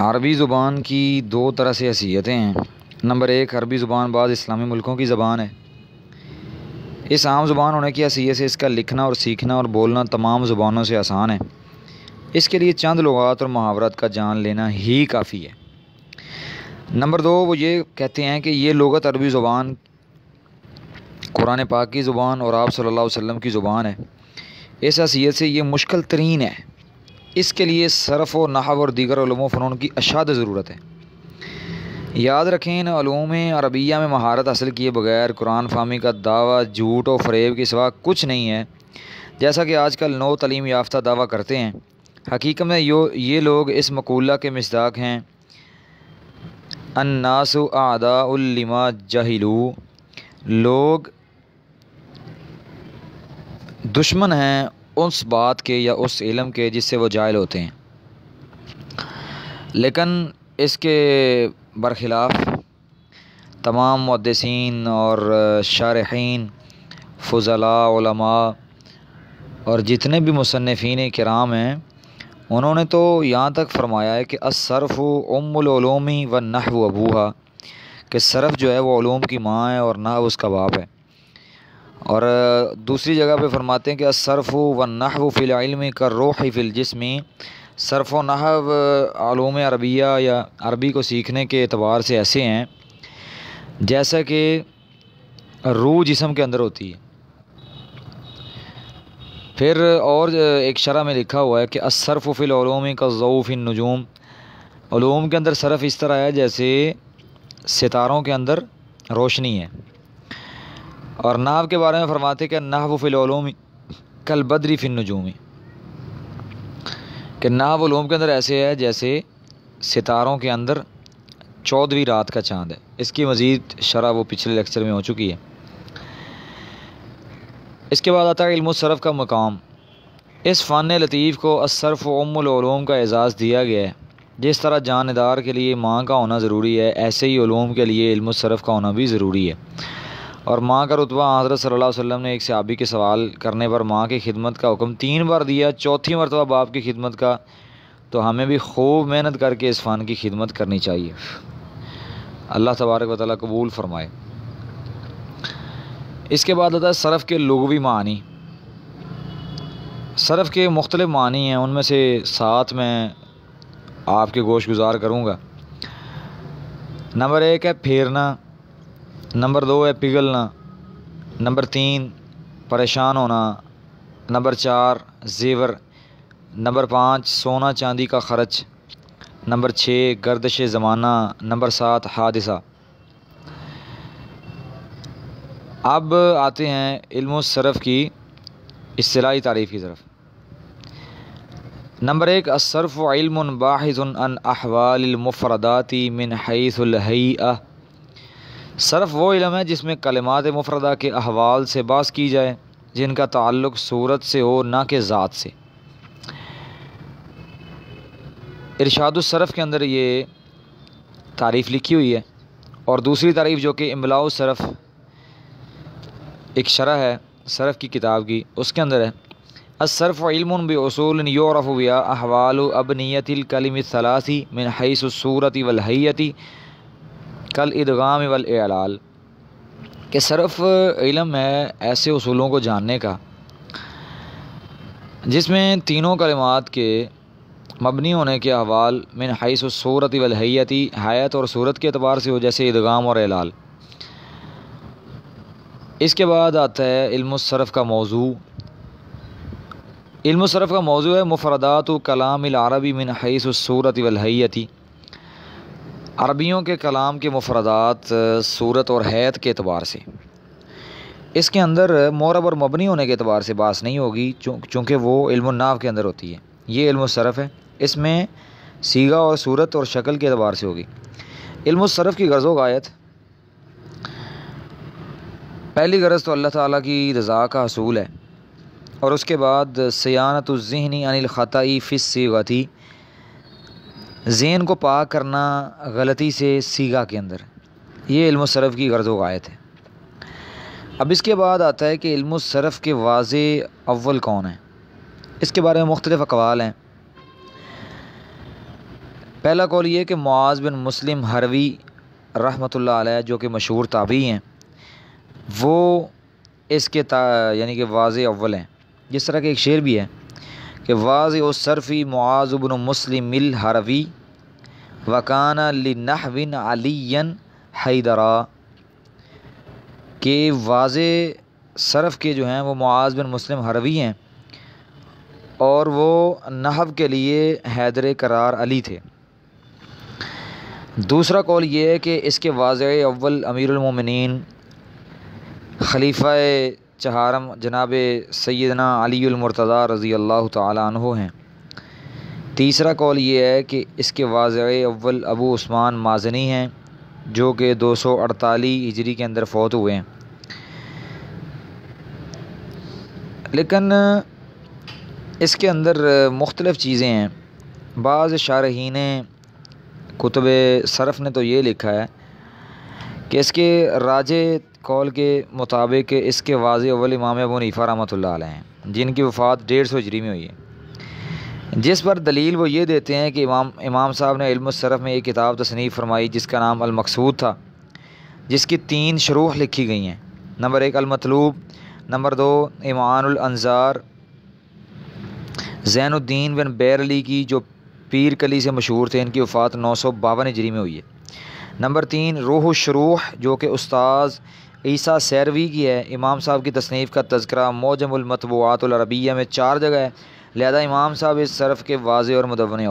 عربی زبان کی دو طرح سے حیثیتیں ہیں۔ نمبر ایک، عربی زبان بعض اسلامی ملکوں کی زبان ہے۔ اس عام زبان ہونے کی حیثیت سے اس کا لکھنا اور سیکھنا اور بولنا تمام زبانوں سے آسان ہے۔ اس کے لیے چند لغات اور محاورات کا جان لینا ہی کافی ہے۔ نمبر دو، وہ یہ کہتے ہیں کہ یہ لغت عربی زبان قرآن پاک کی زبان اور آپ صلی اللہ علیہ وسلم کی زبان ہے۔ اس حیثیت سے یہ مشکل ترین ہے۔ اس کے لیے صرف و نحو اور دیگر علوم و فنون کی اشد ضرورت ہے۔ یاد رکھیں، ان علوم عربیہ میں مہارت حاصل کیے بغیر قرآن فہمی کا دعویٰ جھوٹ و فریب کے سوا کچھ نہیں ہے، جیسا کہ آج کل نو تعلیم یافتہ دعویٰ کرتے ہیں۔ حقیقت میں یہ لوگ اس مقولہ کے مصداق ہیں، الناس اعداء لما جہلوا، لوگ دشمن ہیں اس بات کے یا اس علم کے جس سے وہ جاہل ہوتے ہیں۔ لیکن اس کے برخلاف تمام محدثین اور شارحین، فضلاء، علماء اور جتنے بھی مصنفین کرام ہیں، انہوں نے تو یہاں تک فرمایا ہے کہ الصرف ام العلوم والنحو ابوہا، کہ صرف جو ہے وہ علوم کی ماں ہے اور نحو اس کا باپ ہے۔ اور دوسری جگہ پہ فرماتے ہیں کہ الصرف والنحو فی العلم کالروح فی الجسم، صرف و نحو علوم عربیہ یا عربی کو سیکھنے کے اعتبار سے ایسے ہیں جیسا کہ روح جسم کے اندر ہوتی ہے۔ پھر اور ایک شرح میں لکھا ہوا ہے کہ الصرف فی العلوم کالضوء فی النجوم، علوم کے اندر صرف اس طرح ہے جیسے ستاروں کے اندر روشنی ہے۔ اور نحو کے بارے میں فرماتے کہ النحو فی العلوم کالبدر فی النجوم، کہ نحو علوم کے اندر ایسے ہے جیسے ستاروں کے اندر 14ویں رات کا چاند ہے۔ اس کی مزید شرح وہ پچھلے لیکچر میں ہو چکی ہے۔ اس کے بعد آتا ہے علم الصرف کا مقام۔ اس فن لطیف کو الصرف ام العلوم کا اعزاز دیا گیا ہے۔ جس طرح جاندار کے لیے ماں کا ہونا ضروری ہے، ایسے ہی علوم کے لیے علم الصرف کا ہونا بھی ضروری ہے۔ اور ماں کا رتبہ حضرت صلی اللہ علیہ وسلم نے ایک صحابی کے سوال کرنے پر ماں کی خدمت کا حکم 3 بار دیا، چوتھی مرتبہ باپ کی خدمت کا، تو ہمیں بھی خوب محنت کر کے اس فن کی خدمت کرنی چاہیے۔ اللہ تبارک و تعالیٰ قبول فرمائے۔ اس کے بعد آتا ہے صرف کے لغوی معنی۔ صرف کے مختلف معنی ہیں، ان میں سے 7 میں آپ کے گوش گزار کروں گا۔ نمبر 1 ہے پھیرنا، نمبر 2 ہے پگھلنا، نمبر 3 پریشان ہونا، نمبر 4 زیور، نمبر 5 سونا چاندی کا خرچ، نمبر 6 گردش زمانہ، نمبر 7 حادثہ۔ اب آتے ہیں علم الصرف کی اصطلاحی تعریف کی طرف۔ نمبر 1، الصرف علم باحث عن احوال المفردات من حیث الہیئہ۔ صرف وہ علم ہے جس میں کلمات مفردہ کے احوال سے بحث کی جائے جن کا تعلق صورت سے ہو، نہ کہ ذات سے۔ ارشاد الصرف کے اندر یہ تعریف لکھی ہوئی ہے، اور دوسری تعریف جو کہ املاء الصرف ایک شرح ہے صرف کی کتاب کی، اس کے اندر ہے الصرف علم باصول یعرف بها احوال ابنیۃ الکلم الثلاث من حیث الصورت والہیۃ کالادغام والاعلال، کہ صرف علم ہے ایسے اصولوں کو جاننے کا جس میں تینوں کلمات کے مبنی ہونے کے احوال من حیث الصورت والہیۃ، حیت اور صورت کے اعتبار سے ہو، جیسے ادغام اور اعلال۔ اس کے بعد آتا ہے علم الصرف کا موضوع۔ علم الصرف کا موضوع ہے مفردات کلام العربی من حیث الصورت والہیۃ، عربیوں کے کلام کے مفردات صورت اور حیت کے اعتبار سے۔ اس کے اندر معرب اور مبنی ہونے کے اعتبار سے بحث نہیں ہوگی، چونکہ وہ علم النحو کے اندر ہوتی ہے۔ یہ علم الصرف ہے، اس میں صیغہ اور صورت اور شکل کے اعتبار سے ہوگی۔ علم الصرف کی غرض و غایت، پہلی غرض تو اللہ تعالیٰ کی رضا کا حصول ہے، اور اس کے بعد صیانت الذہن عن الخطأ فی الصیغۃ، ذہن کو پاک کرنا غلطی سے صیغہ کے اندر، یہ علم الصرف کی غرض و غایت ہے۔ اب اس کے بعد آتا ہے کہ علم الصرف کے واضح اول کون ہیں، اس کے بارے میں مختلف اقوال ہیں۔ پہلا قول یہ ہے کہ معاذ بن مسلم ہروی رحمۃ اللہ علیہ جو کہ مشہور تابعی ہیں، وہ اس کے یعنی کہ واضح اول ہیں۔ جس طرح کہ ایک شعر بھی ہے کہ واضح الصرفی معاذ بن مسلم الحروی وکان لنحو علی حیدرا، کہ واضح صرف کے جو ہیں وہ معاذ بن مسلم حروی ہیں اور وہ نحو کے لیے حیدر کرار علی تھے۔ دوسرا قول یہ ہے کہ اس کے واضح اول امیر المومنین خلیفہ چہارم جناب سیدنا علی المرتضیٰ رضی اللہ تعالیٰ عنہ ہیں۔ تیسرا قول یہ ہے کہ اس کے واضح اول ابو عثمان مازنی ہیں جو کہ 248 ہجری کے اندر فوت ہوئے ہیں۔ لیکن اس کے اندر مختلف چیزیں ہیں۔ بعض شارحین کتب صرف نے تو یہ لکھا ہے کہ اس کے راجح قول کے مطابق اس کے واضح اول امام ابو حنیفہ رحمۃ اللہ علیہ ہیں جن کی وفات 150 ہجری میں ہوئی ہے، جس پر دلیل وہ یہ دیتے ہیں کہ امام صاحب نے علم الصرف میں ایک کتاب تصنیف فرمائی جس کا نام المقصود تھا، جس کی 3 شروح لکھی گئی ہیں۔ نمبر 1 المطلوب، نمبر 2 ایمان الانظار زین الدین بن بیر علی کی جو پیر کلی سے مشہور تھے، ان کی وفات 952 ہجری میں ہوئی ہے۔ نمبر 3 روح الشروح جو کہ استاذ عیسیٰ سیروی کی ہے، امام صاحب کی تصنیف کا تذکرہ معجم المطبوعات العربیہ میں 4 جگہ ہے، لہذا امام صاحب اس صرف کے واضح اور مدون